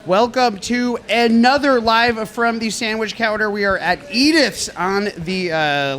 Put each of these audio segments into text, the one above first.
Welcome to another live from the Sandwich Counter. We are at Edith's on the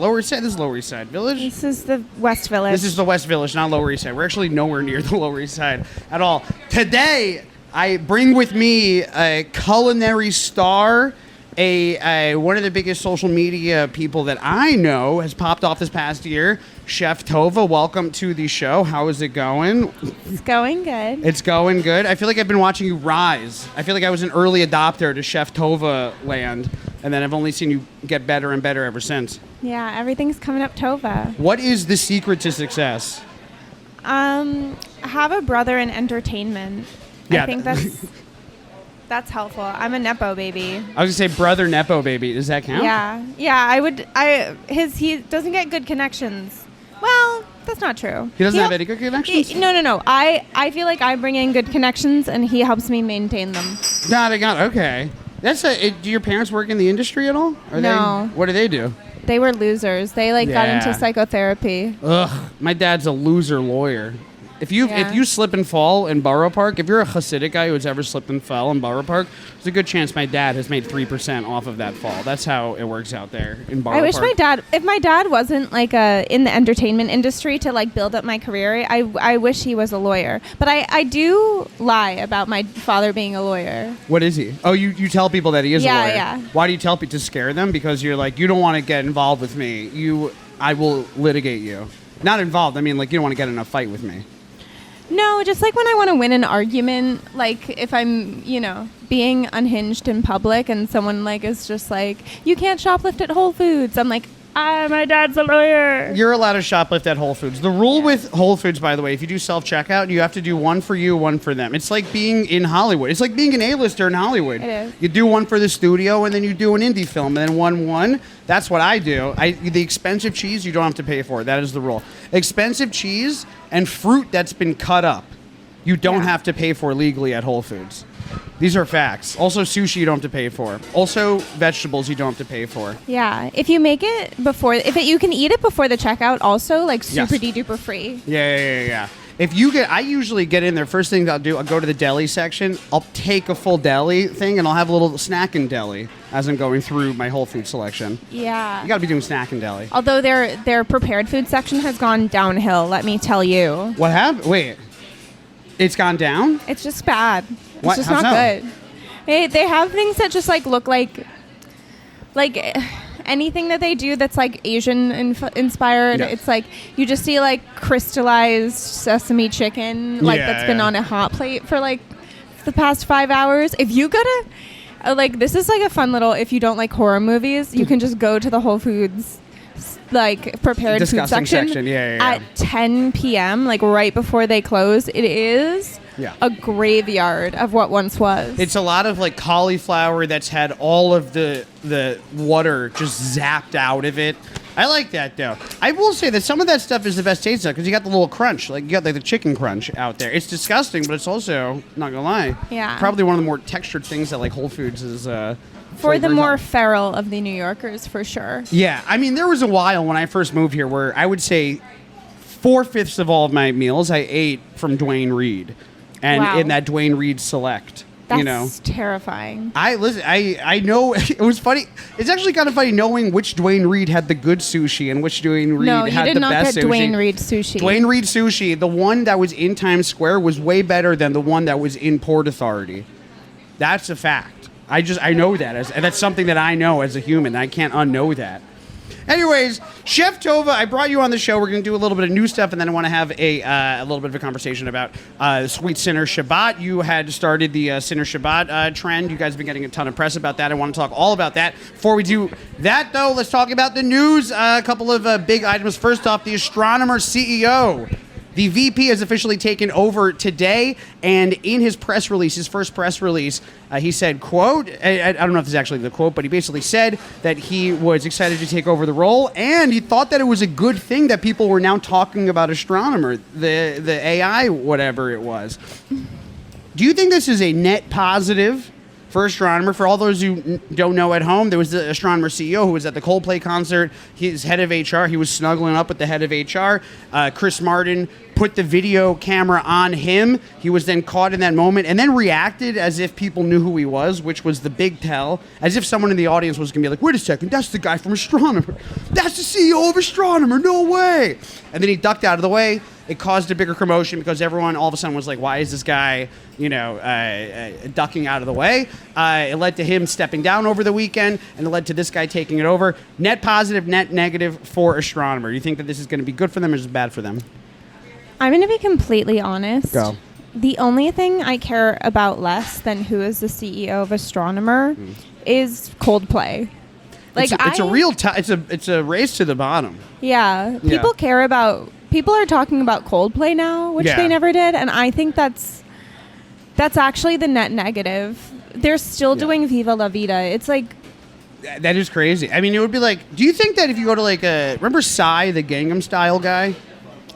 Lower East Side. This is Lower East Side Village. This is the West Village. This is the West Village, not Lower East Side. We're actually nowhere near the Lower East Side at all. Today, I bring with me a culinary star, one of the biggest social media people that I know has popped off this past year, Chef Tova. Welcome to the show. How is it going? It's going good. It's going good. I feel like I've been watching you rise. I feel like I was an early adopter to Chef Tova land, and then I've only seen you get better and better ever since. Yeah, everything's coming up Tova. What is the secret to success? Have a brother in entertainment. Yeah. I think that's helpful. I'm a Nepo baby. I was going to say brother Nepo baby. Does that count? Yeah. He doesn't get good connections. Well, that's not true. He doesn't have any good connections? No. I feel like I bring in good connections and he helps me maintain them. Okay. Do your parents work in the industry at all? No. What do they do? They were losers. They got into psychotherapy. Ugh, my dad's a loser lawyer. If you slip and fall in Borough Park, if you're a Hasidic guy who's ever slipped and fell in Borough Park, there's a good chance my dad has made 3% off of that fall. That's how it works out there in Borough Park. If my dad wasn't in the entertainment industry to build up my career, I wish he was a lawyer. But I do lie about my father being a lawyer. What is he? Oh, you tell people that he is a lawyer. Yeah. Why do you tell people? To scare them? Because you're like, you don't want to get involved with me. I will litigate you. Not involved. I mean, you don't want to get in a fight with me. No, just when I want to win an argument, if I'm, being unhinged in public and someone is just you can't shoplift at Whole Foods. I'm like, my dad's a lawyer. You're allowed to shoplift at Whole Foods. The rule with Whole Foods, by the way, if you do self-checkout, you have to do one for you, one for them. It's like being in Hollywood. It's like being an A-lister in Hollywood. It is. You do one for the studio, and then you do an indie film, and then one. That's what I do. The expensive cheese, you don't have to pay for. That is the rule. Expensive cheese and fruit that's been cut up, you don't have to pay for legally at Whole Foods. These are facts. Also, sushi you don't have to pay for. Also, vegetables you don't have to pay for. Yeah. If you make it you can eat it before the checkout also, super duper free. Yeah. I usually get in there, first thing I'll do, I'll go to the deli section, I'll take a full deli thing, and I'll have a little snack in deli as I'm going through my Whole Food selection. Yeah. You gotta be doing snack in deli. Although their prepared food section has gone downhill, let me tell you. What happened? Wait. It's gone down? It's just bad. What? It's just How not so? good. They have things that just look like anything that they do that's Asian inspired. Yeah. It's you just see crystallized sesame chicken that's been on a hot plate for the past 5 hours. If you go to this is a fun little, if you don't like horror movies, you can just go to the Whole Foods prepared disgusting food section at 10 p.m. right before they close. It is a graveyard of what once was. It's a lot of cauliflower that's had all of the water just zapped out of it. I like that though. I will say that some of that stuff is the best taste because you got the little crunch, you got the chicken crunch out there. It's disgusting, but it's also, not gonna lie, probably one of the more textured things that Whole Foods is. For the more feral of the New Yorkers, for sure. Yeah, I mean, there was a while when I first moved here where I would say 4/5 of all of my meals I ate from Duane Reade, and in that Duane Reade Select. That's terrifying. I know it was funny. It's actually kind of funny knowing which Duane Reade had the good sushi and which Duane Reade had the best sushi. No, you did not get Duane Reade sushi. Duane Reade sushi, the one that was in Times Square, was way better than the one that was in Port Authority. That's a fact. I know that, and that's something that I know as a human. I can't unknow that. Anyways, Chef Tova, I brought you on the show. We're going to do a little bit of new stuff, and then I want to have a little bit of a conversation about Sweet Sinner Shabbat. You had started the Sinner Shabbat trend. You guys have been getting a ton of press about that. I want to talk all about that. Before we do that, though, let's talk about the news. A couple of big items. First off, the Astronomer CEO. The VP has officially taken over today, and in his press release, his first press release, he said, quote, I don't know if this is actually the quote, but he basically said that he was excited to take over the role, and he thought that it was a good thing that people were now talking about Astronomer, the AI, whatever it was. Do you think this is a net positive for Astronomer? For all those who don't know at home, there was the Astronomer CEO who was at the Coldplay concert. He's head of HR. He was snuggling up with the head of HR. Chris Martin put the video camera on him. He was then caught in that moment and then reacted as if people knew who he was, which was the big tell. As if someone in the audience was going to be like, wait a second, that's the guy from Astronomer. That's the CEO of Astronomer. No way. And then he ducked out of the way. It caused a bigger commotion because everyone all of a sudden was like, why is this guy, ducking out of the way? It led to him stepping down over the weekend, and it led to this guy taking it over. Net positive, net negative for Astronomer. Do you think that this is going to be good for them or is it bad for them? I'm going to be completely honest. Go. The only thing I care about less than who is the CEO of Astronomer is Coldplay. Like it's a race to the bottom. Yeah. People care about... People are talking about Coldplay now, which they never did, and I think that's actually the net negative. They're still doing Viva La Vida. It's like... That is crazy. I mean, it would be like... Do you think that if you go to like a... Remember Psy, the Gangnam Style guy?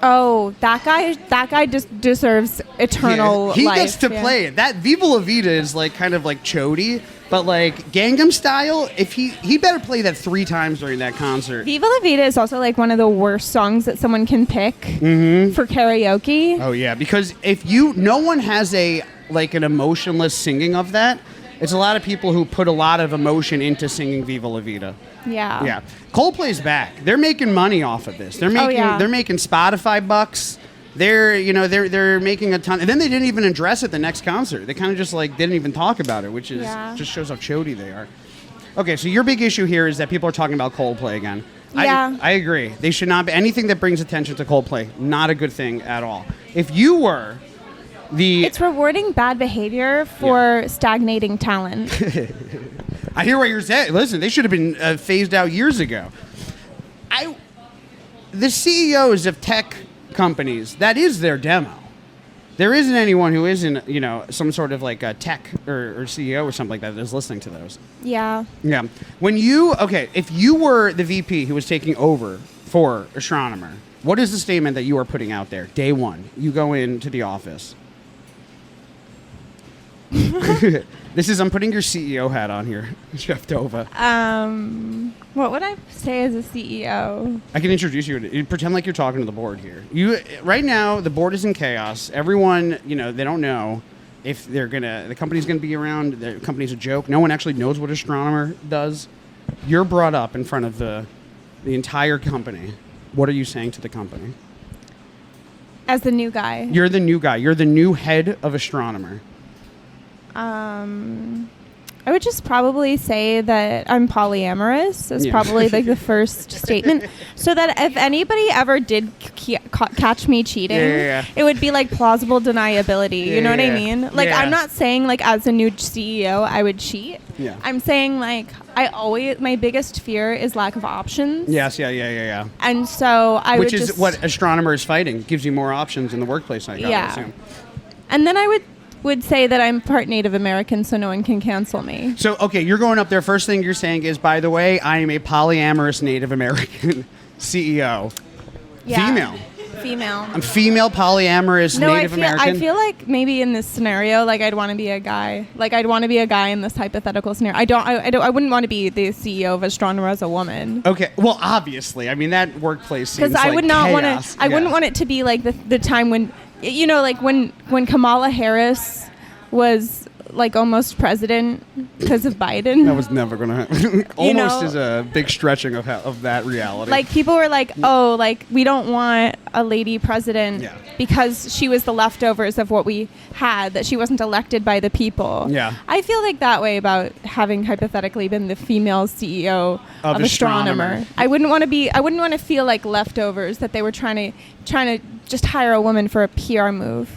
Oh, that guy just deserves eternal life. He gets to play it. That Viva La Vida is like kind of like chody, but like Gangnam Style, if he better play that 3 times during that concert. Viva La Vida is also like one of the worst songs that someone can pick for karaoke. Oh yeah, because no one has an emotionless singing of that. It's a lot of people who put a lot of emotion into singing Viva La Vida. Yeah. Yeah. Coldplay's back. They're making money off of this. They're making Spotify bucks. They're making a ton. And then they didn't even address it the next concert. They kind of just didn't even talk about it, which is just shows how chody they are. Okay, so your big issue here is that people are talking about Coldplay again. Yeah. I agree. They should not be anything that brings attention to Coldplay. Not a good thing at all. If you were it's rewarding bad behavior for stagnating talent. I hear what you're saying. Listen, they should have been phased out years ago. The CEOs of tech companies, that is their demo. There isn't anyone who isn't, some sort of like a tech or CEO or something like that is listening to those. Yeah. Yeah. If you were the VP who was taking over for Astronomer, what is the statement that you are putting out there? Day one, you go into the office. I'm putting your CEO hat on here, Chef Tova. What would I say as a CEO? I can introduce you. Pretend like you're talking to the board here. Right now, the board is in chaos. Everyone, they don't know if the company's gonna be around. The company's a joke. No one actually knows what Astronomer does. You're brought up in front of the entire company. What are you saying to the company? As the new guy. You're the new guy. You're the new head of Astronomer. I would just probably say that I'm polyamorous is probably like the first statement. So that if anybody ever did catch me cheating, it would be like plausible deniability. You know what I mean? Like I'm not saying like as a new CEO I would cheat. Yeah. I'm saying like my biggest fear is lack of options. Yes, yeah. And so Which is what Astronomer is fighting. Gives you more options in the workplace, I gotta assume. And then I would say that I'm part Native American, so no one can cancel me. So, okay, you're going up there. First thing you're saying is, by the way, I am a polyamorous Native American CEO. Yeah. Female. I'm female, polyamorous, Native American. I feel like maybe in this scenario, like I'd want to be a guy. Like I'd want to be a guy in this hypothetical scenario. I wouldn't want to be the CEO of Astronomer as a woman. Okay. Well, obviously, I mean that workplace seems because I like would not want chaos. to. I wouldn't want it to be like the time when. Like when Kamala Harris was like almost president because of Biden. That was never going to happen. Almost is a big stretching of that reality. Like people were like, oh, like we don't want a lady president because she was the leftovers of what we had, that she wasn't elected by the people. Yeah. I feel like that way about having hypothetically been the female CEO of Astronomer. I wouldn't want to feel like leftovers, that they were trying to just hire a woman for a PR move.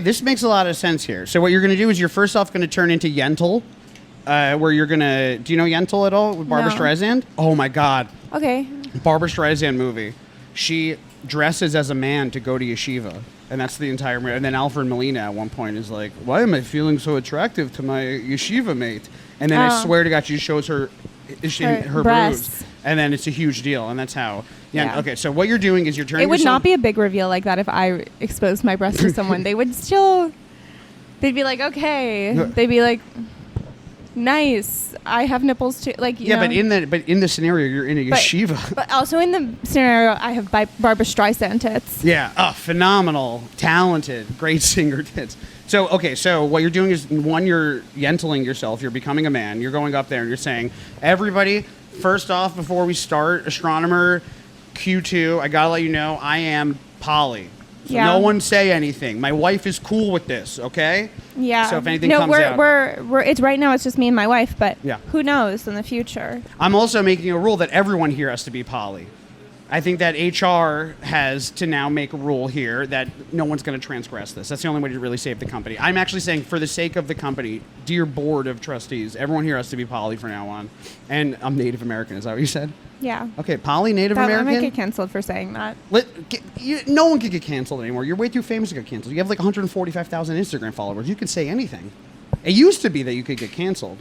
This makes a lot of sense here. So what you're going to do is you're first off going to turn into Yentl, where you're going to... Do you know Yentl at all with Barbra Streisand? Oh, my God. Okay. Barbra Streisand movie. She dresses as a man to go to yeshiva, and that's the entire movie. And then Alfred Molina at one point is like, why am I feeling so attractive to my yeshiva mate? And then I swear to God, she shows her boobs. And then it's a huge deal, and that's how... Yeah. Okay, so what you're doing is you're turning... It would not be a big reveal like that if I exposed my breast to someone. They would still... They'd be like, okay. They'd be like... Nice. I have nipples too. Like, you know. but in the scenario, you're in a yeshiva. But also in the scenario, I have Barbara Streisand tits. Yeah. Oh, phenomenal, talented, great singer tits. So, okay, so what you're doing is, one, you're yentling yourself. You're becoming a man. You're going up there and you're saying, everybody, first off, before we start, astronomer Q2, I got to let you know, I am poly. So no one say anything. My wife is cool with this, okay? Yeah. So if anything comes out. It's right now, it's just me and my wife, but yeah. Who knows in the future? I'm also making a rule that everyone here has to be poly. I think that HR has to now make a rule here that no one's going to transgress this. That's the only way to really save the company. I'm actually saying, for the sake of the company, dear board of trustees, everyone here has to be poly from now on. And I'm Native American. Is that what you said? Yeah. Okay, poly, Native American? I might get canceled for saying that. No one can get canceled anymore. You're way too famous to get canceled. You have like 145,000 Instagram followers. You can say anything. It used to be that you could get canceled.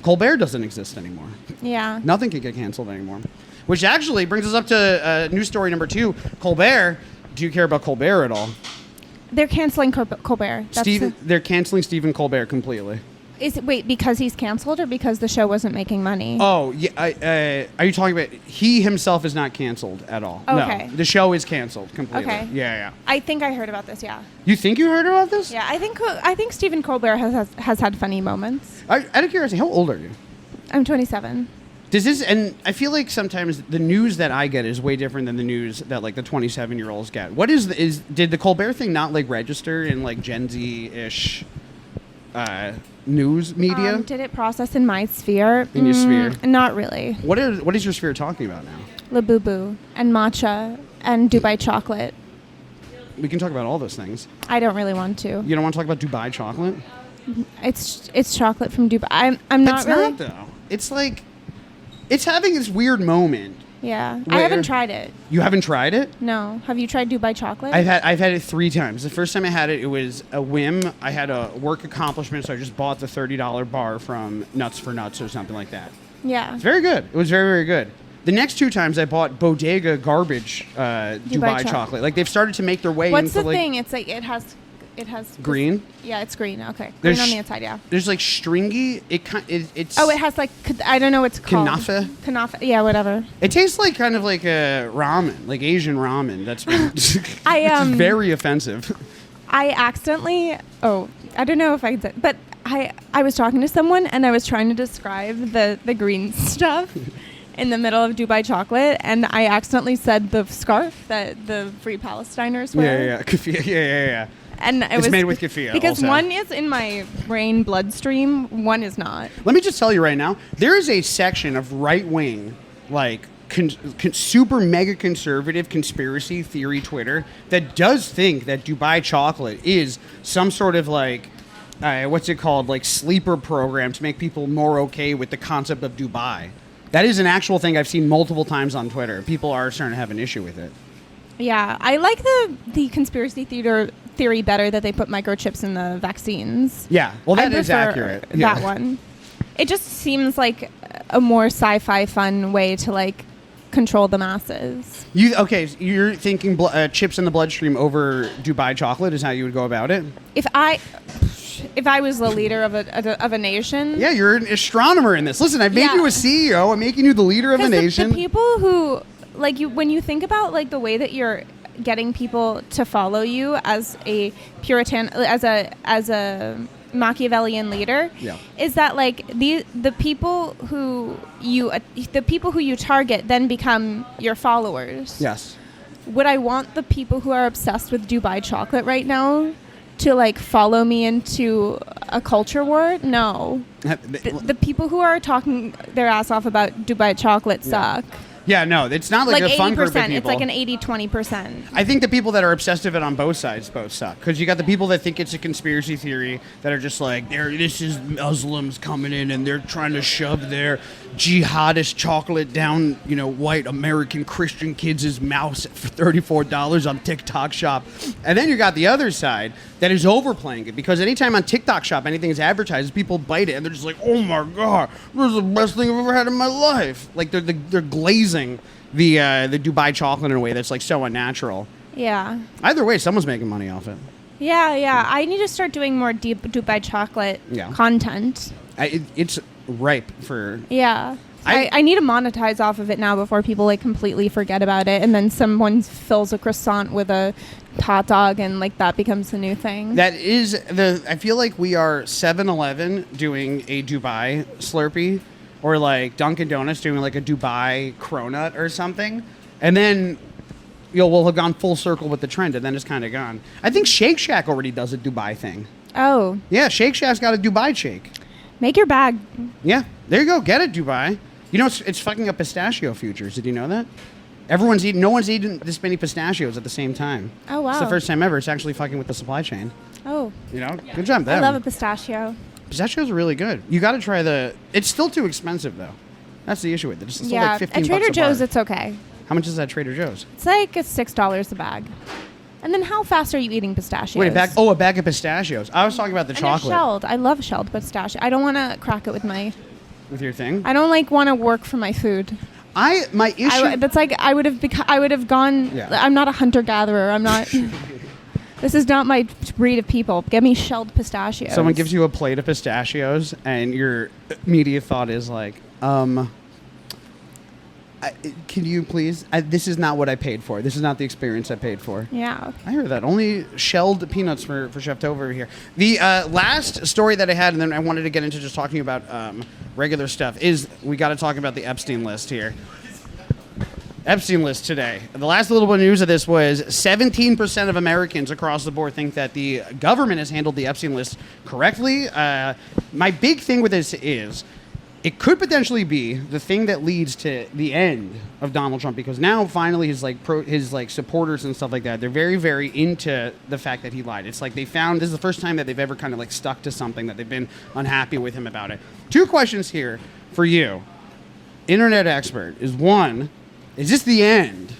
Colbert doesn't exist anymore. Yeah. Nothing can get canceled anymore. Which actually brings us up to news story number 2. Colbert. Do you care about Colbert at all? They're canceling Colbert. They're canceling Stephen Colbert completely. Wait, because he's canceled or because the show wasn't making money? Oh, yeah. Are you talking about, he himself is not canceled at all? Okay. No, the show is canceled completely. Okay. Yeah. I think I heard about this, yeah. You think you heard about this? Yeah, I think Stephen Colbert has had funny moments. Out of curiosity, how old are you? I'm 27. And I feel like sometimes the news that I get is way different than the news that like the 27-year-olds get. What did the Colbert thing not like register in like Gen Z-ish news media? Did it process in my sphere? In your sphere? Not really. What is your sphere talking about now? Labubu and matcha and Dubai chocolate. We can talk about all those things. I don't really want to. You don't want to talk about Dubai chocolate? It's chocolate from Dubai. I'm not really. It's not though. It's like, it's having this weird moment. Yeah, I haven't tried it. You haven't tried it? No. Have you tried Dubai chocolate? I've had it 3 times. The first time I had it, it was a whim. I had a work accomplishment, so I just bought the $30 bar from Nuts for Nuts or something like that. Yeah. It's very good. It was very, very good. The next 2 times I bought Bodega garbage Dubai chocolate. Like they've started to make their way What's into the like thing? It's like it has green. Yeah, it's green. Okay, green on the inside. Yeah. There's like stringy. It's. Oh, it has like I don't know what's called. Kanafa. Yeah, whatever. It tastes like kind of like a ramen, like Asian ramen. That's it's very offensive. I accidentally. Oh, I don't know if I did, but I was talking to someone and I was trying to describe the green stuff in the middle of Dubai chocolate, and I accidentally said the scarf that the Free Palestiners wear. Yeah. And it's made with kefir. Because also. one is in my brain bloodstream, one is not. Let me just tell you right now, there is a section of right-wing, like, super mega conservative conspiracy theory Twitter that does think that Dubai chocolate is some sort of, like, what's it called, like, sleeper program to make people more okay with the concept of Dubai. That is an actual thing I've seen multiple times on Twitter. People are starting to have an issue with it. Yeah, I like the conspiracy theory better that they put microchips in the vaccines. Yeah, well, that is accurate. That one. It just seems like a more sci-fi fun way to like control the masses. You're thinking chips in the bloodstream over Dubai chocolate is how you would go about it? If I was the leader of a nation. Yeah, you're an astronomer in this. Listen, I've made you a CEO. I'm making you the leader of a nation. The people who like you, when you think about like the way that you're getting people to follow you as a Puritan, as a Machiavellian leader, is that like the people who you target then become your followers. Yes. Would I want the people who are obsessed with Dubai chocolate right now to like follow me into a culture war? No. The people who are talking their ass off about Dubai chocolate suck. Yeah, no, it's not like a fun group of people. It's like an 80-20%. I think the people that are obsessed with it on both sides both suck. Because you got the people that think it's a conspiracy theory that are just like, this is Muslims coming in and they're trying to shove their jihadist chocolate down, white American Christian kids' mouths for $34 on TikTok Shop. And then you got the other side that is overplaying it. Because anytime on TikTok Shop anything is advertised, people bite it and they're just like, oh my God, this is the best thing I've ever had in my life. Like they're glazing the Dubai chocolate in a way that's like so unnatural. Yeah. Either way, someone's making money off it. Yeah. I need to start doing more deep Dubai chocolate content. It's ripe for... Yeah. I need to monetize off of it now before people like completely forget about it, and then someone fills a croissant with a hot dog, and like that becomes the new thing. That is I feel like we are 7-Eleven doing a Dubai Slurpee, or like Dunkin' Donuts doing like a Dubai Cronut or something, and then we'll have gone full circle with the trend, and then it's kind of gone. I think Shake Shack already does a Dubai thing. Oh. Yeah, Shake Shack's got a Dubai shake. Make your bag. Yeah, there you go. Get it, Dubai. You know, it's fucking up pistachio futures. Did you know that? No one's eating this many pistachios at the same time. Oh, wow. It's the first time ever. It's actually fucking with the supply chain. Oh. You know? Good job, them. I love a pistachio. Pistachios are really good. You got to try it's still too expensive, though. That's the issue with it. It's still like 15 at Trader bucks a Joe's, bar. it's okay. How much is that at Trader Joe's? It's like $6 a bag. And then how fast are you eating pistachios? Wait, a bag of pistachios. I was talking about the and chocolate. they're shelled. I love shelled pistachio. I don't want to crack it with your thing? I don't like want to work for my food. My issue... That's like I would have gone... Yeah. I'm not a hunter-gatherer. I'm not... This is not my breed of people. Get me shelled pistachios. Someone gives you a plate of pistachios, and your immediate thought is like, can you please? This is not what I paid for. This is not the experience I paid for. Yeah. I heard that. Only shelled peanuts for Chef Tova over here. The last story that I had, and then I wanted to get into just talking about regular stuff, is we got to talk about the Epstein List here. Epstein List today. The last little bit of news of this was 17% of Americans across the board think that the government has handled the Epstein List correctly. My big thing with this is it could potentially be the thing that leads to the end of Donald Trump, because now finally his supporters and stuff like that, they're very, very into the fact that he lied. It's like this is the first time that they've ever kind of like stuck to something that they've been unhappy with him about it. 2 questions here for you, internet expert, is one, is this the end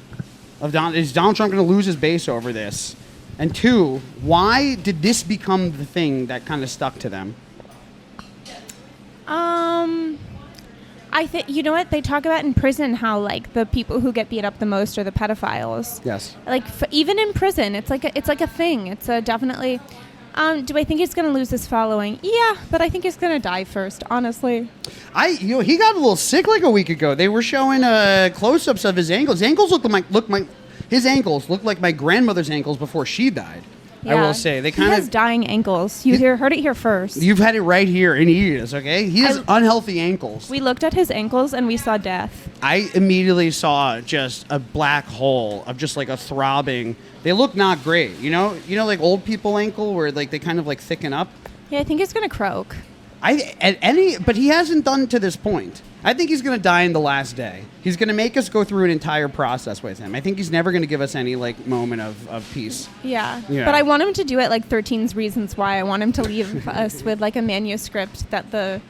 of is Donald Trump going to lose his base over this? And 2, why did this become the thing that kind of stuck to them? I think, you know what, they talk about in prison how like the people who get beat up the most are the pedophiles. Yes. Like even in prison, it's like a thing. It's a definitely. Do I think he's going to lose his following? Yeah, but I think he's going to die first, honestly. He got a little sick like a week ago. They were showing close-ups of his ankles. His ankles look like my grandmother's ankles before she died. Yeah. I will say he has dying ankles. Heard it here first. You've had it right here, and he is okay. He has unhealthy ankles. We looked at his ankles and we saw death. I immediately saw just a black hole of just like a throbbing. They look not great, you know, like old people ankle where like they kind of like thicken up. Yeah, I think he's gonna croak. But he hasn't done to this point. I think he's going to die in the last day. He's going to make us go through an entire process with him. I think he's never going to give us any like moment of peace. Yeah. But I want him to do it like 13 Reasons Why. I want him to leave us with like a manuscript that the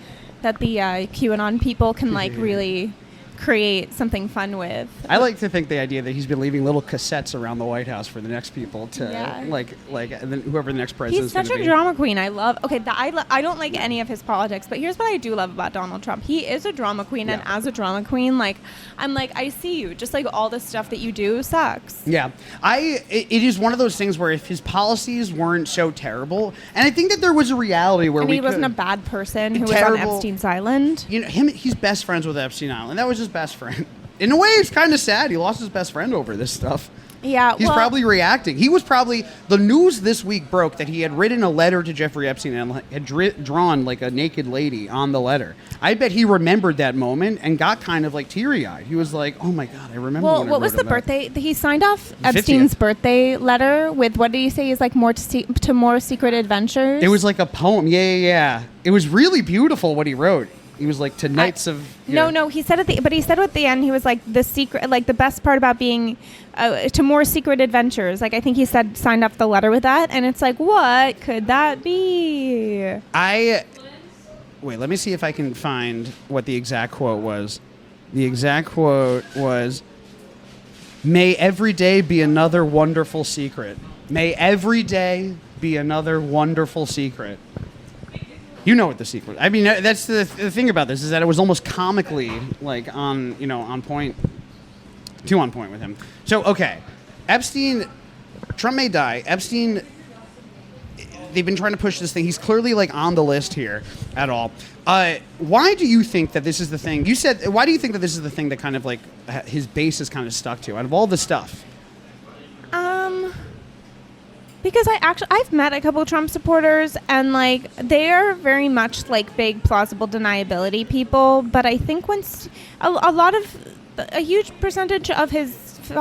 QAnon people can like really create something fun with. I like to think the idea that he's been leaving little cassettes around the White House for the next people to like whoever the next president is. He's such a drama queen. I love. Okay, I don't like any of his politics, but here's what I do love about Donald Trump. He is a drama queen, and as a drama queen, like I'm like I see you. Just like all the stuff that you do sucks. Yeah, it is one of those things where if his policies weren't so terrible, and I think that there was a reality where he wasn't a bad person who was on Epstein's Island. You know, he's best friends with Epstein Island. That was his best friend. In a way, it's kind of sad. He lost his best friend over this stuff. Yeah, he's probably reacting. He was probably the news this week broke that he had written a letter to Jeffrey Epstein and had drawn like a naked lady on the letter. I bet he remembered that moment and got kind of like teary-eyed. He was like, "Oh my god, I remember." Well, what was the birthday? He signed off Epstein's 50th birthday letter with what did he say? Is like more to more secret adventures. It was like a poem. Yeah. It was really beautiful what he wrote. He was like to Knights of... No, he said at the end, he was like the secret, like the best part about being to more secret adventures. Like I think he signed up the letter with that, and it's like, what could that be? Wait, let me see if I can find what the exact quote was. The exact quote was, "May every day be another wonderful secret. May every day be another wonderful secret." You know what the secret. I mean, that's the thing about this is that it was almost comically like on point, too on point with him. So okay, Epstein, Trump may die. Epstein, they've been trying to push this thing. He's clearly like on the list here at all. Why do you think that this is the thing? You said, why do you think that this is the thing that kind of like his base is kind of stuck to out of all the stuff? Because I've met a couple of Trump supporters, and like they are very much like big plausible deniability people. But I think once a huge percentage of his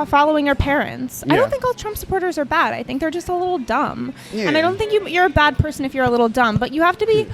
following are parents. Yeah. I don't think all Trump supporters are bad. I think they're just a little dumb. Yeah. And I don't think you're a bad person if you're a little dumb. But you have to be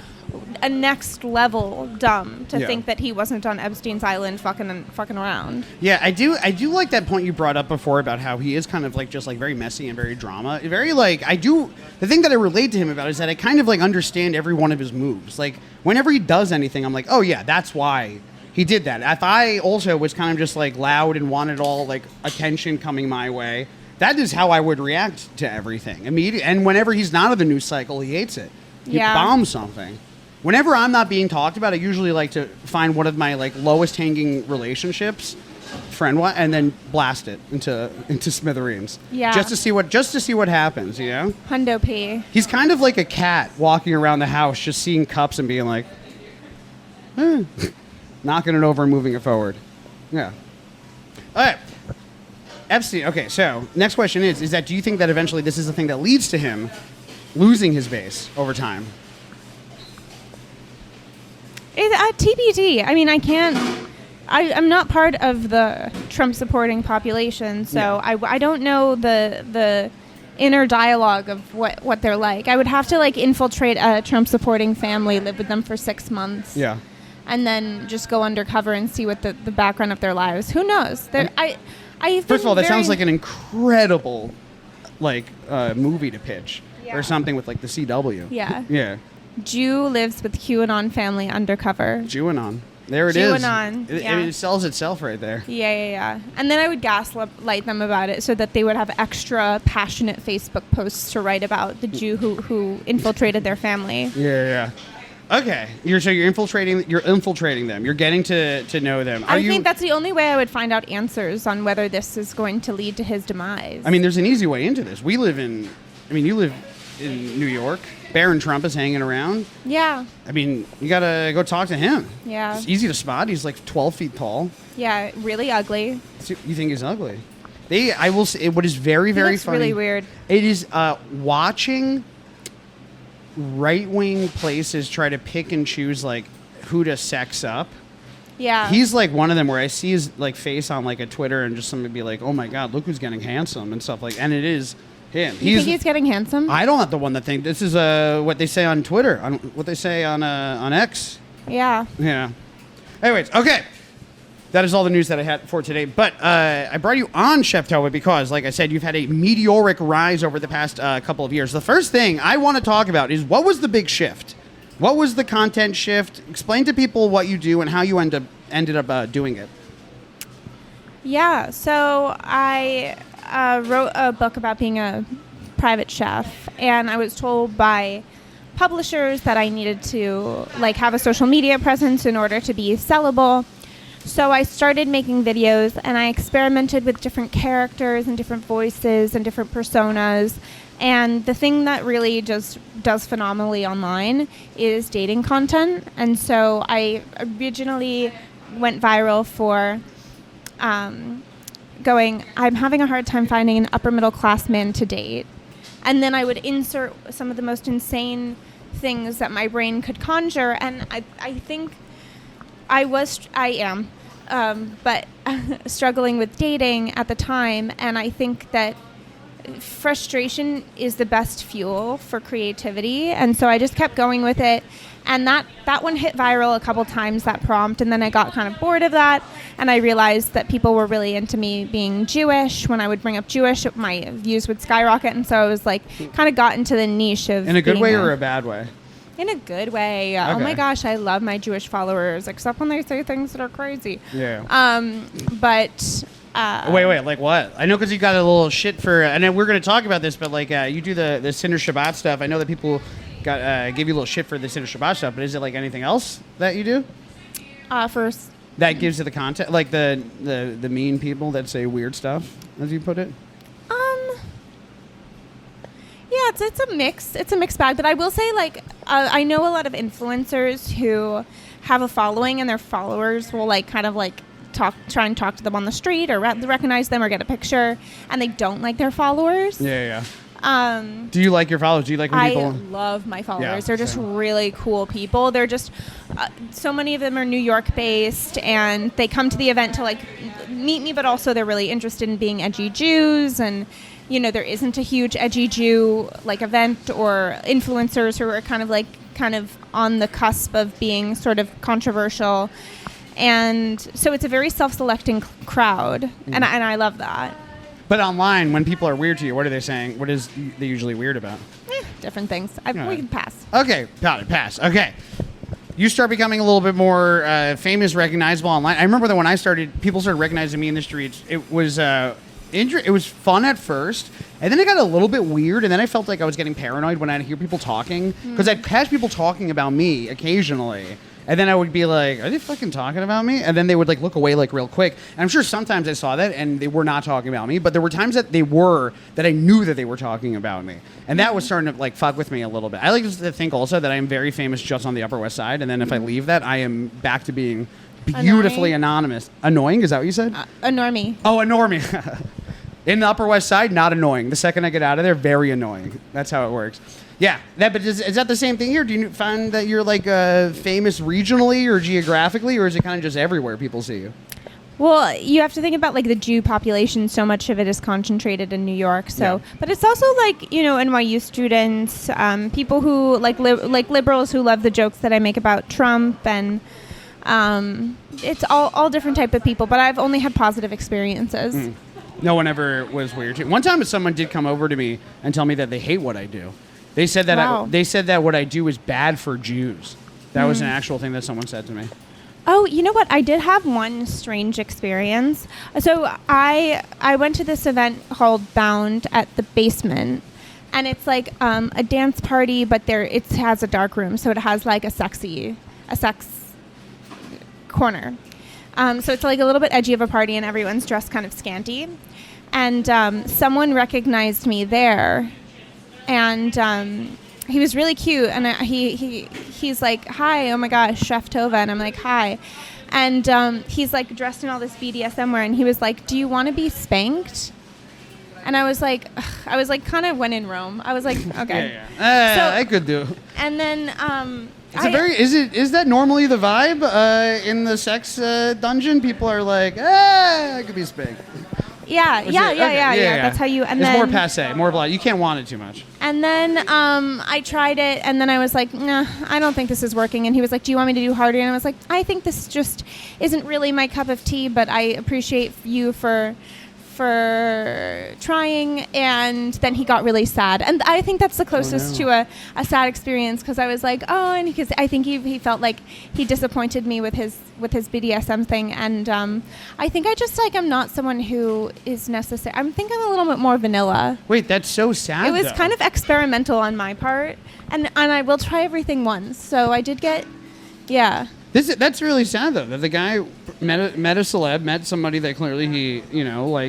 a next level dumb to think that he wasn't on Epstein's island fucking around. Yeah, I do like that point you brought up before about how he is kind of like just like very messy and very drama. Very like the thing that I relate to him about is that I kind of like understand every one of his moves. Like whenever he does anything, I'm like, oh yeah, that's why he did that. If I also was kind of just like loud and wanted all like attention coming my way, that is how I would react to everything immediately. And whenever he's not on the news cycle, he hates it. He bombs something. Whenever I'm not being talked about, I usually like to find one of my like lowest hanging relationships, and then blast it into smithereens. Yeah. Just to see what happens, you know? Hundo P. He's kind of like a cat walking around the house, just seeing cups and being like, knocking it over and moving it forward. Yeah. All right. Epstein. Okay, so next question is that do you think that eventually this is the thing that leads to him losing his base over time? TBD. I mean, I'm not part of the Trump supporting population, so I don't know the inner dialogue of what they're like. I would have to like infiltrate a Trump supporting family, live with them for 6 months. Yeah. And then just go undercover and see what the background of their lives. Who knows? First of all, that sounds like an incredible like movie to pitch or something with like the CW. Yeah. Yeah. Jew lives with QAnon family undercover. QAnon. There it QAnon, is. yeah. It sells itself right there. Yeah. And then I would gaslight them about it so that they would have extra passionate Facebook posts to write about the Jew who infiltrated their family. Yeah. Okay. You're infiltrating them. You're getting to know them. I think that's the only way I would find out answers on whether this is going to lead to his demise. I mean, there's an easy way into this. You live in New York. Barron Trump is hanging around. Yeah. I mean, you gotta go talk to him. Yeah. It's easy to spot. He's like 12 feet tall. Yeah, really ugly. You think he's ugly? I will say, what is very, very looks funny. Really weird. It is watching right-wing places try to pick and choose like who to sex up. Yeah. He's like one of them where I see his like face on like a Twitter and just somebody be like, oh my God, look who's getting handsome and stuff like, and it is him. You think he's getting handsome? I don't have the one that think this is what they say on Twitter, what they say on X. Yeah. Yeah. Anyways, okay. That is all the news that I had for today. But I brought you on, Chef Tova, because, like I said, you've had a meteoric rise over the past couple of years. The first thing I want to talk about is what was the big shift? What was the content shift? Explain to people what you do and how you ended up doing it. Yeah. So I wrote a book about being a private chef, and I was told by publishers that I needed to like have a social media presence in order to be sellable. So I started making videos, and I experimented with different characters and different voices and different personas. And the thing that really just does phenomenally online is dating content. And so I originally went viral for going, I'm having a hard time finding an upper middle class man to date. And then I would insert some of the most insane things that my brain could conjure. And I think I am struggling with dating at the time. And I think that frustration is the best fuel for creativity. And so I just kept going with it. And that one hit viral a couple times, that prompt. And then I got kind of bored of that. And I realized that people were really into me being Jewish. When I would bring up Jewish, my views would skyrocket. And so I was like, kind of got into the niche of in a good way or a bad way? In a good way. Okay. Oh my gosh, I love my Jewish followers, except when they say things that are crazy. Yeah. But wait, like what? I know because you got a little shit for, and then we're going to talk about this, but like you do the Cinder Shabbat stuff. I know that people give you a little shit for the Cinder Shabbat stuff, but is it like anything else that you do? First. That gives you the content, like the mean people that say weird stuff, as you put it? Yeah, it's a mix. It's a mixed bag. But I will say, like, I know a lot of influencers who have a following, and their followers will like kind of like try and talk to them on the street or recognize them or get a picture, and they don't like their followers. Yeah. Do you like your followers? Do you like when people? I love my followers. Yeah, They're just really cool people. They're just so many of them are New York based, and they come to the event to like meet me, but also they're really interested in being edgy Jews. And there isn't a huge edgy Jew like event or influencers who are kind of on the cusp of being sort of controversial. And so it's a very self-selecting crowd, and I love that. But online, when people are weird to you, what are they saying? What is they usually weird about? Different things. We can pass. Okay, got it. Pass. Okay. You start becoming a little bit more famous, recognizable online. I remember that when I started, people started recognizing me in the streets. It was it was fun at first, and then it got a little bit weird, and then I felt like I was getting paranoid when I'd hear people talking, because I'd catch people talking about me occasionally. And then I would be like, are they fucking talking about me? And then they would like look away like real quick. And I'm sure sometimes I saw that and they were not talking about me, but there were times that they were, that I knew that they were talking about me. And that was starting to like fuck with me a little bit. I like to think also that I am very famous just on the Upper West Side. And then if I leave that, I am back to being beautifully anonymous. Annoying? Is that what you said? A normie. Oh, a normie. In the Upper West Side, not annoying. The second I get out of there, very annoying. That's how it works. Yeah, but is that the same thing here? Do you find that you're like famous regionally or geographically, or is it kind of just everywhere people see you? Well, you have to think about like the Jew population. So much of it is concentrated in New York. So, but it's also like NYU students, people who like liberals who love the jokes that I make about Trump, and it's all different type of people. But I've only had positive experiences. No one ever was weird to you. One time, someone did come over to me and tell me that they hate what I do. They said that they said that what I do is bad for Jews. That was an actual thing that someone said to me. Oh, you know what? I did have one strange experience. So I went to this event called Bound at the Basement, and it's like a dance party, but it has a dark room, so it has like a sex corner. So it's like a little bit edgy of a party, and everyone's dressed kind of scanty. And someone recognized me there. And he was really cute, and he's like, "Hi, oh my gosh, Chef Tova," and I'm like, "Hi," and he's like dressed in all this BDSM wear, and he was like, "Do you want to be spanked?" And I was like, kind of when in Rome. I was like, okay, so I could do. And then is that normally the vibe in the sex dungeon? People are like, I could be spanked. Yeah. That's how you. And it's then, more passe, more blah. You can't want it too much. And then I tried it, and then I was like, nah, I don't think this is working. And he was like, do you want me to do harder? And I was like, I think this just isn't really my cup of tea, but I appreciate you for trying. And then he got really sad, and I think that's the closest to a sad experience, because I was like, oh, and because I think he felt like he disappointed me with his BDSM thing, and I think I just like I'm not someone who is necessary. I think I'm a little bit more vanilla. Wait, that's so sad. It was kind of experimental on my part, and I will try everything once. So I did get, That's really sad though. That the guy met a celeb, met somebody that clearly he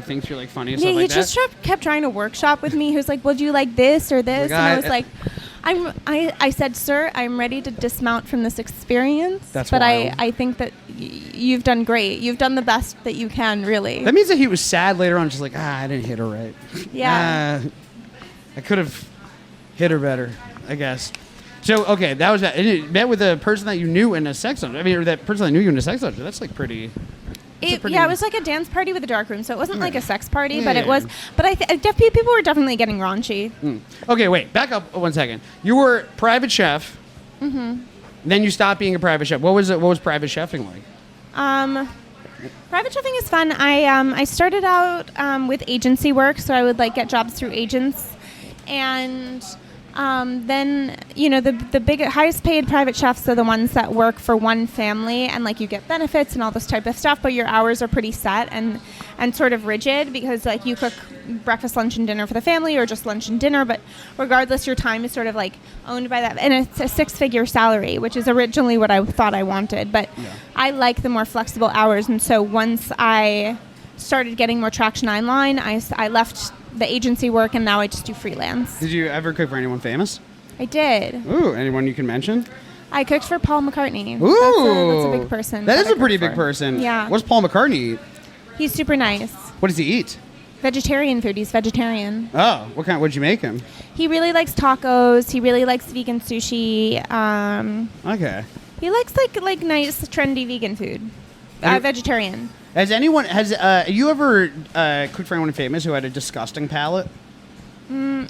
thinks you're like funny and stuff like that. He just kept trying to workshop with me. He was like, "Well, do you like this or this?" And I was like, I said, "Sir, I'm ready to dismount from this experience." That's but wild. I think that you've done great. You've done the best that you can, really. That means that he was sad later on, just like, I didn't hit her right. Yeah. I could have hit her better, I guess. So, okay, that was that. And you met with a person that you knew in a sex dungeon. I mean, or that person that knew you in a sex dungeon. That's like pretty... It was like a dance party with a dark room, so it wasn't like a sex party, but it was... But people were definitely getting raunchy. Okay, wait, back up 1 second. You were private chef. Mm-hmm. Then you stopped being a private chef. What was private chefing like? Private chefing is fun. I started out with agency work, so I would like get jobs through agents, and then the highest paid private chefs are the ones that work for one family, and like you get benefits and all this type of stuff, but your hours are pretty set and sort of rigid, because like you cook breakfast, lunch, and dinner for the family, or just lunch and dinner, but regardless, your time is sort of like owned by that, and it's a 6-figure salary, which is originally what I thought I wanted, but I like the more flexible hours. And so once I started getting more traction online, I left the agency work, and now I just do freelance. Did you ever cook for anyone famous? I did. Ooh, anyone you can mention? I cooked for Paul McCartney. Ooh. That's a big person. That is I a pretty cooked big for. person. Yeah. What's Paul McCartney eat? He's super nice. What does he eat? Vegetarian food. He's vegetarian. Oh, what'd you make him? He really likes tacos. He really likes vegan sushi. Okay. He likes like nice, trendy vegan food. Vegetarian. Has you ever cooked for anyone famous who had a disgusting palate?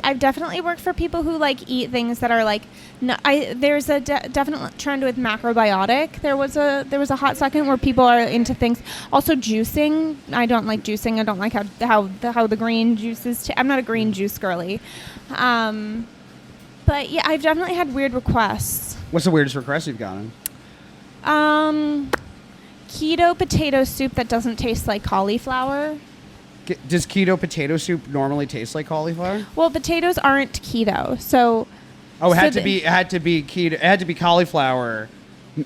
I've definitely worked for people who like eat things that are like. No, there's a definite trend with macrobiotic. There was a hot second where people are into things. Also juicing. I don't like juicing. I don't like how the green juices. I'm not a green juice girly. But yeah, I've definitely had weird requests. What's the weirdest request you've gotten? Keto potato soup that doesn't taste like cauliflower. Does keto potato soup normally taste like cauliflower? Well, potatoes aren't keto, so. Oh, it had to be keto. It had to be cauliflower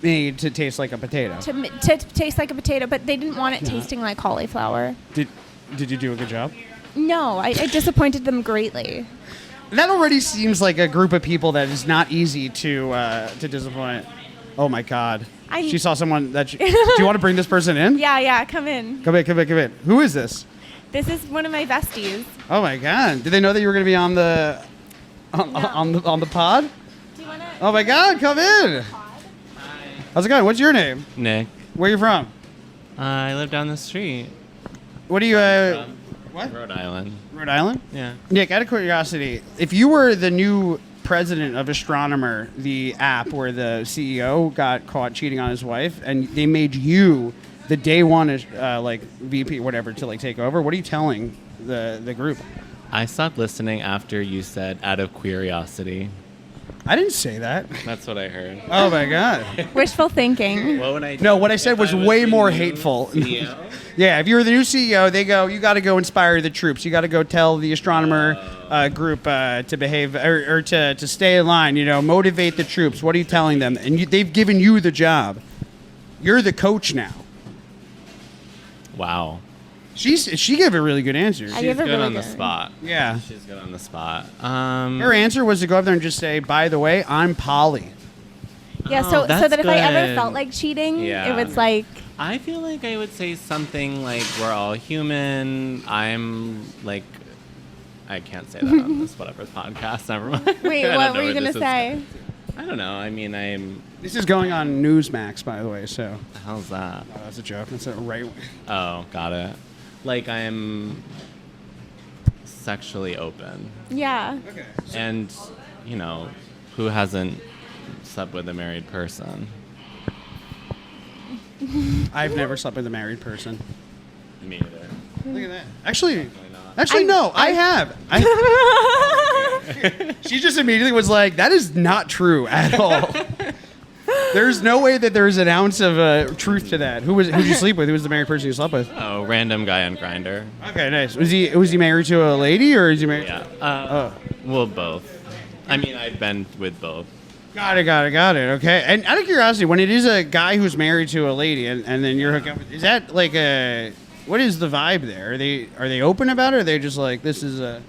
made to taste like a potato. To taste like a potato, but they didn't want it tasting like cauliflower. Did you do a good job? No, I disappointed them greatly. That already seems like a group of people that is not easy to disappoint. Oh my God. She saw someone that. Do you want to bring this person in? Yeah, come in. Come in. Who is this? This is one of my besties. Oh my God! Did they know that you were going to be on the on the pod? Do you want to? Oh my God! Come in. Hi. How's it going? What's your name? Nick. Where are you from? I live down the street. What do you? From What? Rhode Island. Rhode Island? Yeah. Nick, out of curiosity, if you were the new president of Astronomer, the app where the CEO got caught cheating on his wife, and they made you the day one VP whatever to like take over, what are you telling the group? I stopped listening after you said out of curiosity. I didn't say that. That's what I heard. Oh my God. Wishful thinking. What would I do No, what I said was way more hateful. Yeah, if you were the new CEO, they go, you got to go inspire the troops. You got to go tell the Astronomer group to behave or to stay in line, motivate the troops. What are you telling them? And they've given you the job. You're the coach now. Wow. She gave a really good answer. I She's gave her good really on the good. spot. Yeah. She's good on the spot. Her answer was to go up there and just say, by the way, I'm Polly. Yeah, Oh, so that's that if I ever good. felt like cheating, Yeah. it was like. I feel like I would say something like we're all human. I'm like, I can't say that on this whatever podcast. Never mind. Wait, I what don't know were you where gonna this is say? I don't know. I mean, This is going on Newsmax, by the way, so. the hell's that? Oh, that's a joke. That's a right. Oh, got it. Like I'm sexually open. Yeah. Okay. And, who hasn't slept with a married person? I've never slept with a married person. Me either. Look at that. Actually, Definitely not. no, I have. She just immediately was like, that is not true at all. There's no way that there's an ounce of truth to that. Who'd you sleep with? Who was the married person you slept with? Oh, random guy on Grindr. Okay, nice. Was he married to a lady or is he married? Yeah. Well, both. I mean, I've been with both. Got it. Okay. And out of curiosity, when it is a guy who's married to a lady and then you're hooking up with, is that like what is the vibe there? Are they open about it or are they just like, this is a...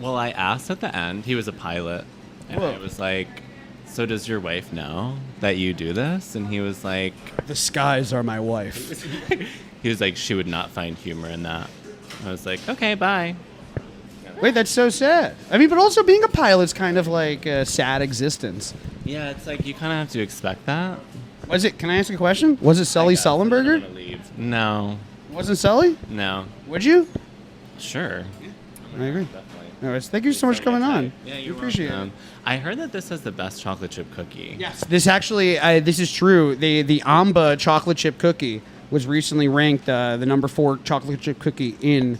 Well, I asked at the end. He was a pilot. And Whoa. I was like, so does your wife know that you do this? And he was like... The skies are my wife. He was like, she would not find humor in that. I was like, okay, bye. Wait, that's so sad. I mean, but also being a pilot's kind of like a sad existence. Yeah, it's like you kind of have to expect that. Was it? Can I ask a question? Was it Sully I guess. I'm Sullenberger? gonna leave. No. Wasn't Sully? No. Would you? Sure. I agree. Definitely. Anyways, thank you so much for coming on. Yeah, We you appreciate it. I heard that this has the best chocolate chip cookie. Yes, this actually, this is true. The Amba chocolate chip cookie was recently ranked the number 4 chocolate chip cookie in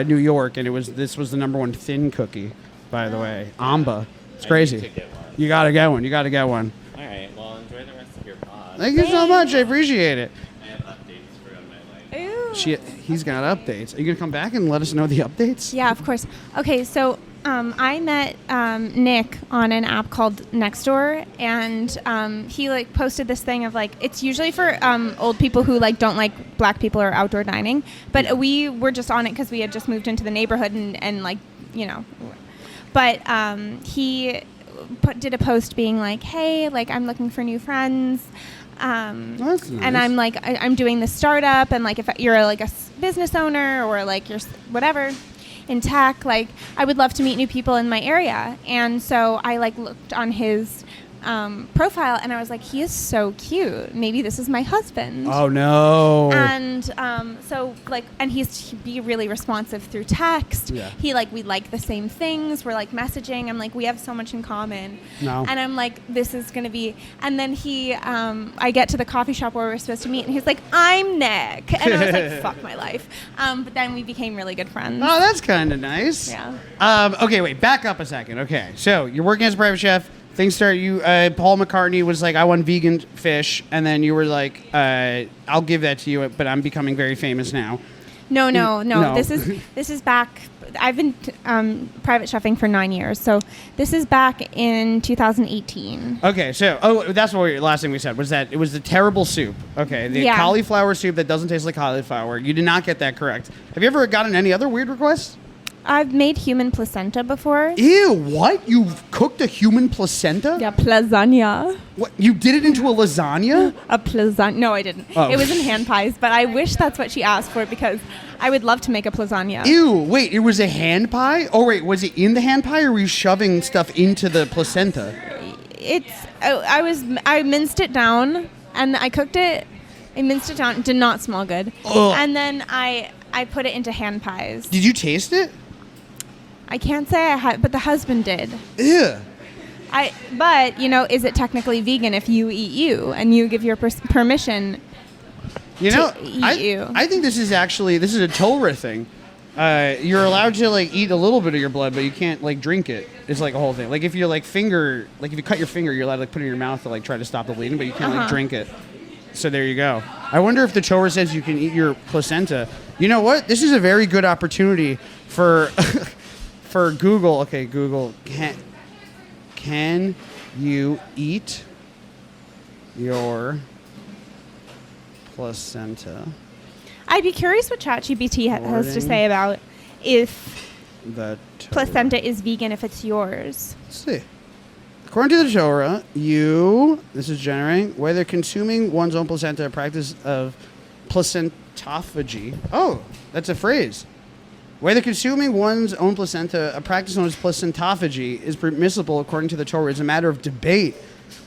New York, and this was the number 1 thin cookie, by the way. Amba. It's crazy. I need to get one. You gotta get one. You gotta get one. All right. Well, enjoy the rest of your pod. Thank you so much. I appreciate it. I have updates for my life. Ooh. He's got updates. Are you gonna come back and let us know the updates? Yeah, of course. Okay, so I met Nick on an app called Nextdoor, and he like posted this thing of like it's usually for old people who like don't like black people or outdoor dining, but we were just on it because we had just moved into the neighborhood and like you know. But he did a post being like, hey, like, I'm looking for new friends. That's nice. And I'm like, I'm doing this startup, and like, if you're like a business owner or like you're whatever in tech, like, I would love to meet new people in my area. And so I like looked on his profile, and I was like, he is so cute. Maybe this is my husband. Oh no. And so like, and he'd be really responsive through text. Yeah. He like, we like the same things. We're like messaging. I'm like, we have so much in common. No. And I'm like, this is gonna be. And then I get to the coffee shop where we're supposed to meet, and he's like, I'm Nick. And I was like, fuck my life. But then we became really good friends. Oh, that's kind of nice. Yeah. Okay, wait, back up a second. Okay, so you're working as a private chef. Things start. Paul McCartney was like, I want vegan fish, and then you were like, I'll give that to you, but I'm becoming very famous now. No. No. This is back. I've been private chefing for 9 years, so this is back in 2018. Okay, so that's what last thing we said was that it was the terrible soup. Okay, the cauliflower soup that doesn't taste like cauliflower. You did not get that correct. Have you ever gotten any other weird requests? I've made human placenta before. Ew, what? You've cooked a human placenta? Yeah, lasagna. What? You did it into a lasagna? A lasagna. No, I didn't. Oh. It was in hand pies, but I wish that's what she asked for because I would love to make a lasagna. Ew, wait, it was a hand pie? Oh, wait, was it in the hand pie or were you shoving stuff into the placenta? I minced it down and I cooked it. I minced it down. It did not smell good. Ugh. And then I put it into hand pies. Did you taste it? I can't say I had, but the husband did. Ew. But, you know, is it technically vegan if you eat you and you give your permission to eat you? I think this is a Torah thing. You're allowed to like eat a little bit of your blood, but you can't like drink it. It's like a whole thing. Like if you if you cut your finger, you're allowed to like put it in your mouth to like try to stop the bleeding, but you can't like drink it. So there you go. I wonder if the Torah says you can eat your placenta. You know what? This is a very good opportunity for for Google. Okay, Google, can you eat your placenta? I'd be curious what ChatGPT has to say about if The placenta is vegan if it's yours. Let's see. According to the Torah, this is generating, whether consuming one's own placenta, a practice of placentophagy. Oh, that's a phrase. Whether consuming one's own placenta, a practice known as placentophagy, is permissible according to the Torah is a matter of debate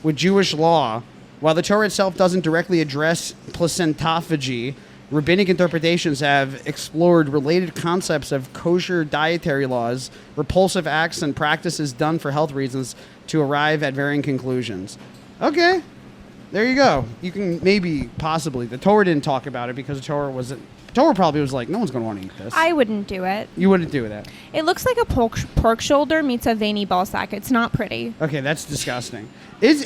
with Jewish law. While the Torah itself doesn't directly address placentophagy, rabbinic interpretations have explored related concepts of kosher dietary laws, repulsive acts, and practices done for health reasons to arrive at varying conclusions. Okay, there you go. You can possibly. The Torah didn't talk about it because the Torah probably was like, no one's going to want to eat this. I wouldn't do it. You wouldn't do that. It looks like a pork shoulder meets a veiny ball sack. It's not pretty. Okay, that's disgusting.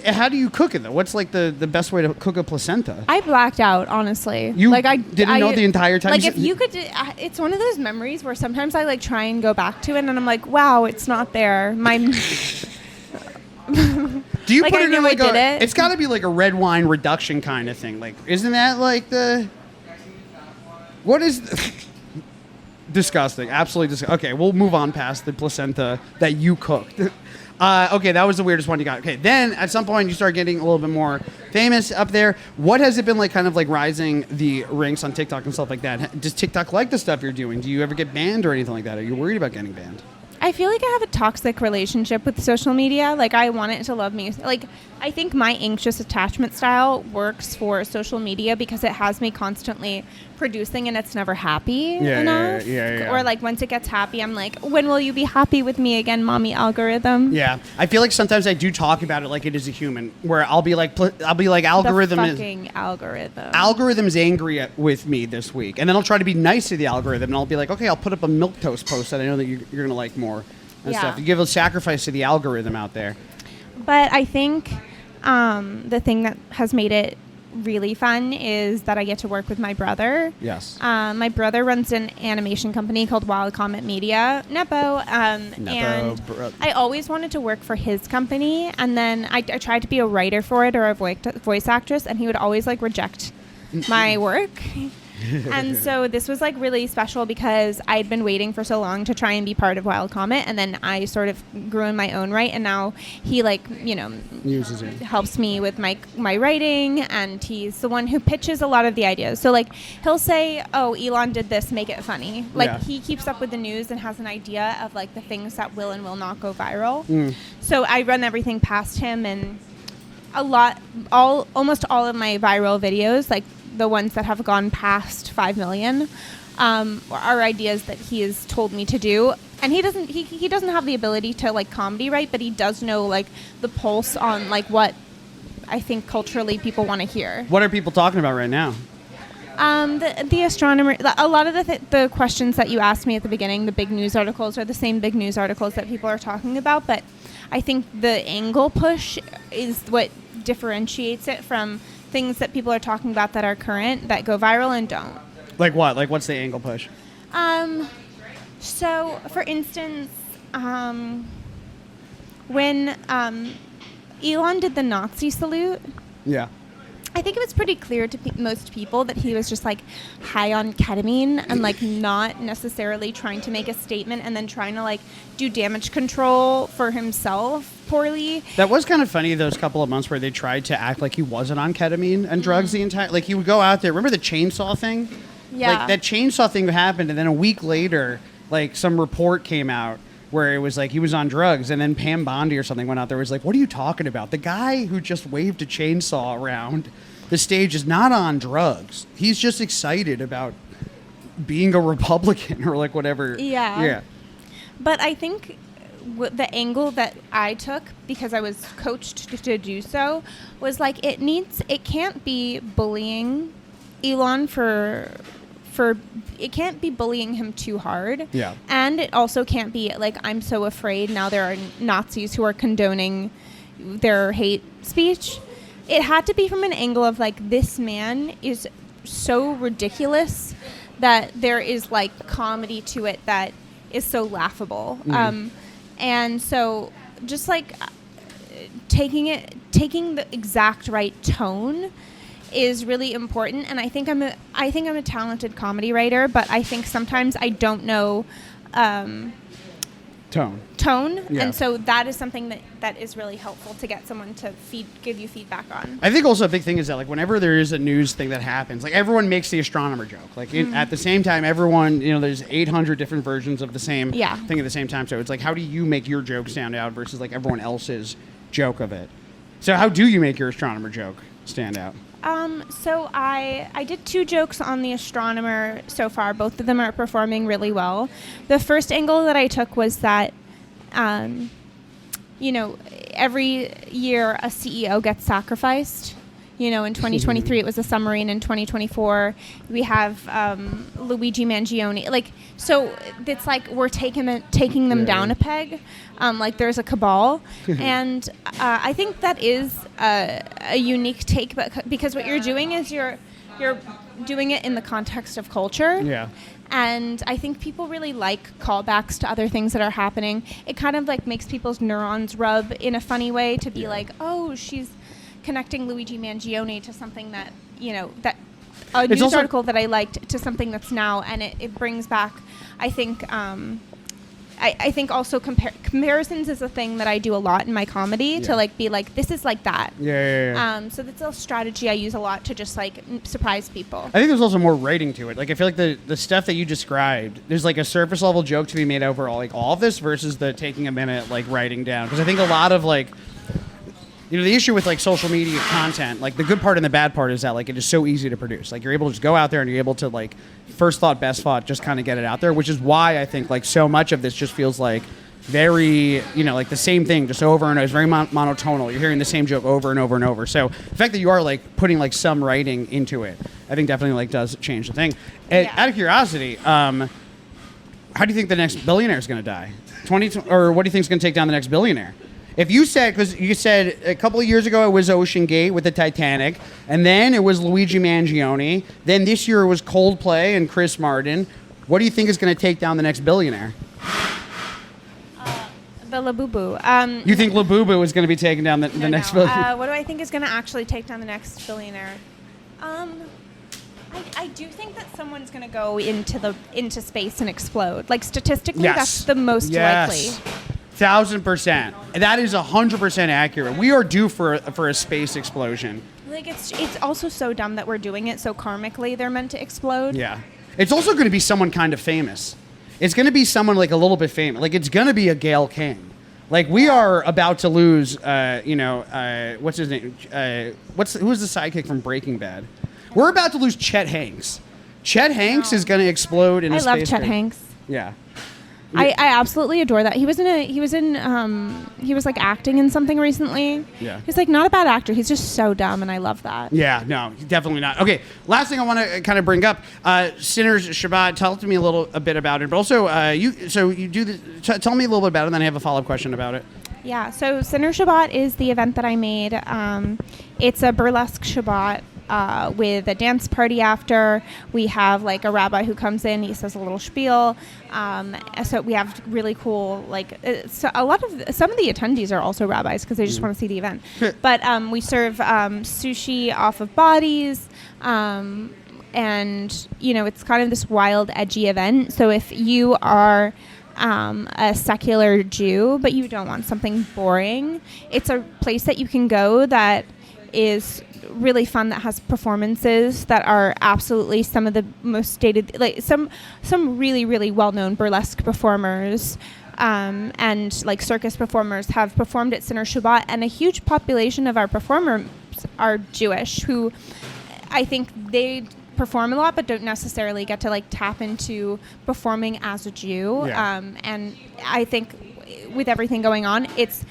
How do you cook it though? What's like the best way to cook a placenta? I blacked out, honestly. I didn't know the entire time. Like if you could, it's one of those memories where sometimes I like try and go back to it, and I'm like, wow, it's not there. Do you like put I it knew in like I did it. It's got to be like a red wine reduction kind of thing. Like, isn't that like the? What is? Disgusting. Absolutely disgusting. Okay, we'll move on past the placenta that you cooked. Okay, that was the weirdest one you got. Okay, then at some point you start getting a little bit more famous up there. What has it been like kind of like rising the ranks on TikTok and stuff like that? Does TikTok like the stuff you're doing? Do you ever get banned or anything like that? Are you worried about getting banned? I feel like I have a toxic relationship with social media. Like, I want it to love me. Like, I think my anxious attachment style works for social media because it has me constantly producing and it's never happy enough. Yeah. Or, like, once it gets happy, I'm like, when will you be happy with me again, mommy algorithm? Yeah. I feel like sometimes I do talk about it like it is a human, where I'll be like algorithm the fucking algorithm. Algorithm's angry with me this week. And then I'll try to be nice to the algorithm and I'll be like, okay, I'll put up a milquetoast post that I know that you're going to like more and stuff. You give a sacrifice to the algorithm out there. But I think the thing that has made it really fun is that I get to work with my brother. Yes. My brother runs an animation company called Wild Comet Media, Nepo. And I always wanted to work for his company, and then I tried to be a writer for it or a voice actress, and he would always like reject my work. And so this was like really special because I'd been waiting for so long to try and be part of Wild Comet, and then I sort of grew in my own right, and now he like, you know, uses it, helps me with my writing, and he's the one who pitches a lot of the ideas. So like he'll say, oh, Elon did this, make it funny. Like he keeps up with the news and has an idea of like the things that will and will not go viral. So I run everything past him, and almost all of my viral videos, like the ones that have gone past 5 million, are ideas that he has told me to do. And he doesn't have the ability to like comedy write, but he does know like the pulse on like what I think culturally people want to hear. What are people talking about right now? The astronomer, a lot of the questions that you asked me at the beginning, the big news articles are the same big news articles that people are talking about, but I think the angle push is what differentiates it from things that people are talking about that are current, that go viral and don't. Like what? Like what's the angle push? So, for instance, when Elon did the Nazi salute, yeah, I think it was pretty clear to most people that he was just like high on ketamine and like not necessarily trying to make a statement and then trying to like do damage control for himself poorly. That was kind of funny those couple of months where they tried to act like he wasn't on ketamine and drugs the entire, like he would go out there. Remember the chainsaw thing? Yeah. Like that chainsaw thing happened, and then a week later, like some report came out where it was like he was on drugs, and then Pam Bondi or something went out there and was like, what are you talking about? The guy who just waved a chainsaw around the stage is not on drugs. He's just excited about being a Republican or like whatever. Yeah. But I think the angle that I took, because I was coached to do so, was like it can't be bullying Elon for it can't be bullying him too hard. Yeah. And it also can't be like, I'm so afraid now there are Nazis who are condoning their hate speech. It had to be from an angle of like, this man is so ridiculous that there is like comedy to it that is so laughable. And so just like taking the exact right tone is really important. And I think I'm a talented comedy writer, but I think sometimes I don't know tone. Yeah. And so that is something that is really helpful to get someone to give you feedback on. I think also a big thing is that like whenever there is a news thing that happens, like everyone makes the astronomer joke. Like at the same time, everyone, you know, there's 800 different versions of the same thing at the same time. So it's like, how do you make your joke stand out versus like everyone else's joke of it? So how do you make your astronomer joke stand out? So I did 2 jokes on the astronomer so far. Both of them are performing really well. The first angle that I took was that, you know, every year a CEO gets sacrificed. You know, in 2023 it was a submarine. In 2024 we have Luigi Mangione. Like, so it's like we're taking them down a peg. Like there's a cabal, and I think that is a unique take, but because what you're doing is you're doing it in the context of culture. Yeah. And I think people really like callbacks to other things that are happening. It kind of like makes people's neurons rub in a funny way to be like, oh, she's connecting Luigi Mangione to something that, you know, that a news article that I liked to something that's now, and it brings back, I think, I think also comparisons is a thing that I do a lot in my comedy to like be like, this is like that. Yeah. So that's a strategy I use a lot to just like surprise people. I think there's also more writing to it. Like I feel like the stuff that you described, there's like a surface level joke to be made over all of this versus the taking a minute like writing down. Because I think a lot of like, you know, the issue with like social media content, like the good part and the bad part is that like it is so easy to produce. Like you're able to just go out there and you're able to like first thought, best thought, just kind of get it out there, which is why I think like so much of this just feels like very, you know, like the same thing just over and over. It's very monotonal. You're hearing the same joke over and over and over. So the fact that you are like putting like some writing into it, I think definitely like does change the thing. Out of curiosity, how do you think the next billionaire is going to die? Or what do you think is going to take down the next billionaire? If you said, because you said a couple of years ago it was Ocean Gate with the Titanic, and then it was Luigi Mangione, then this year it was Coldplay and Chris Martin. What do you think is going to take down the next billionaire? The Labubu. You think Labubu is going to be taking down the next billionaire? What do I think is going to actually take down the next billionaire? I do think that someone's going to go into space and explode. Like statistically, Yes. that's the most likely. 1,000%. That is 100% accurate. We are due for a space explosion. Like it's also so dumb that we're doing it so karmically. They're meant to explode. Yeah. It's also going to be someone kind of famous. It's going to be someone like a little bit famous. Like it's going to be a Gail King. Like we are about to lose. What's his name? Who's the sidekick from Breaking Bad? We're about to lose Chet Hanks. Chet Hanks is going to explode in a space. I love Chet Hanks. Yeah. I absolutely adore that. He was like acting in something recently. Yeah. He's like not a bad actor. He's just so dumb, and I love that. Yeah, no, definitely not. Okay, last thing I want to kind of bring up, Sinner's Shabbat. Tell me a bit about it, but also you do the. Tell me a little bit about it, and then I have a follow-up question about it. Yeah. So Sinner Shabbat is the event that I made. It's a burlesque Shabbat. With a dance party after. We have like a rabbi who comes in, he says a little spiel. So we have really cool, some of the attendees are also rabbis because they just want to see the event. But we serve sushi off of bodies. And, it's kind of this wild, edgy event. So if you are a secular Jew, but you don't want something boring, it's a place that you can go that is really fun, that has performances that are absolutely some of the most stated, like some really, really well-known burlesque performers and like circus performers have performed at Sinner Shabbat, and a huge population of our performers are Jewish, who I think they perform a lot but don't necessarily get to like tap into performing as a Jew. Yeah. And I think with everything going on, it's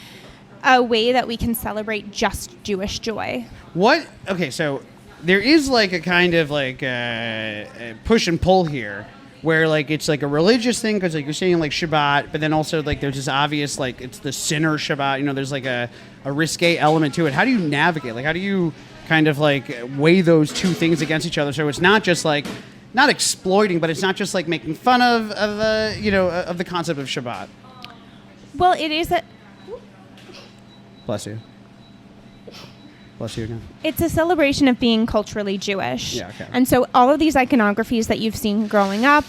a way that we can celebrate just Jewish joy. Okay, so there is like a kind of like a push and pull here where like it's like a religious thing because like you're saying like Shabbat, but then also like there's this obvious like it's the sinner Shabbat, there's like a risque element to it. How do you navigate? Like how do you kind of like weigh those two things against each other so it's not just like not exploiting, but it's not just like making fun of the concept of Shabbat? Well, it is a Bless you. Bless you again. It's a celebration of being culturally Jewish. Yeah, okay. And so all of these iconographies that you've seen growing up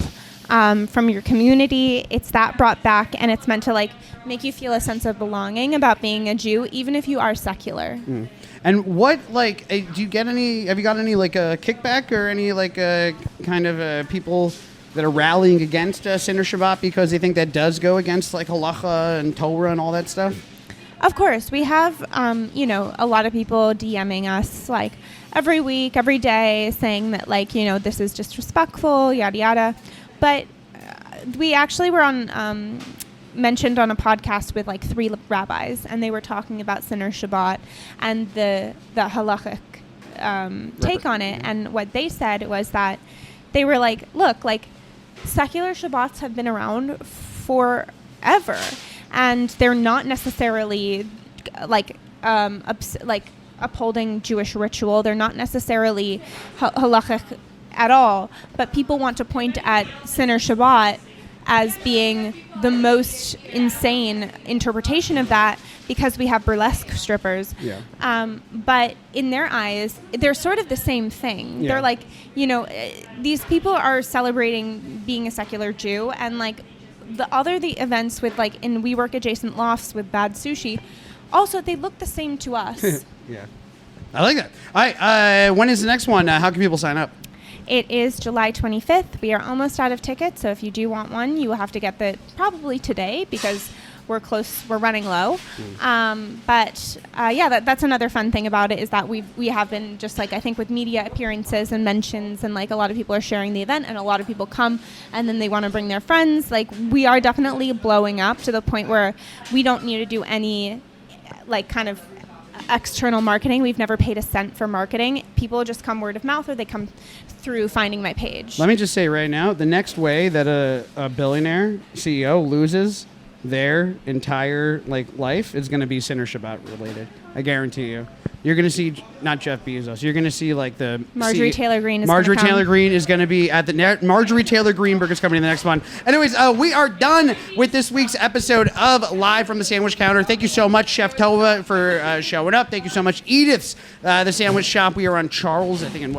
from your community, it's that brought back, and it's meant to like make you feel a sense of belonging about being a Jew, even if you are secular. Mm. And what, like, have you got any, like, kickback or any, like, kind of people that are rallying against Sinner Shabbat because they think that does go against, like, halacha and Torah and all that stuff? Of course. We have, a lot of people DMing us, like, every week, every day, saying that, like, this is disrespectful, yada, yada. But we actually were mentioned on a podcast with, like, 3 rabbis, and they were talking about Sinner Shabbat and the halachic take on it. And what they said was that they were like, look, like, secular Shabbats have been around forever. And they're not necessarily upholding Jewish ritual. They're not necessarily halachic at all. But people want to point at Sinner Shabbat as being the most insane interpretation of that because we have burlesque strippers. Yeah. But in their eyes, they're sort of the same thing. Yeah. They're like, these people are celebrating being a secular Jew, and like, the events with like in WeWork adjacent lofts with bad sushi, also they look the same to us. Yeah, I like that. All right, when is the next one? How can people sign up? It is July 25th. We are almost out of tickets, so if you do want one, you will have to get probably today because we're running low. But that's another fun thing about it is that we have been just like, I think with media appearances and mentions, and like a lot of people are sharing the event and a lot of people come and then they want to bring their friends. Like, we are definitely blowing up to the point where we don't need to do any like kind of external marketing. We've never paid a cent for marketing. People just come word of mouth or they come through finding my page. Let me just say right now, the next way that a billionaire CEO loses their entire like life is going to be Sinner Shabbat related. I guarantee you. You're going to see not Jeff Bezos. You're going to see like the Marjorie Taylor Greene. Marjorie Taylor Greene is going to be at the Marjorie Taylor Greenberg is coming in the next one. Anyways, we are done with this week's episode of Live from the Sandwich Counter. Thank you so much, Chef Tova, for showing up. Thank you so much, Edith's the Sandwich Shop. We are on Charles, I think, in West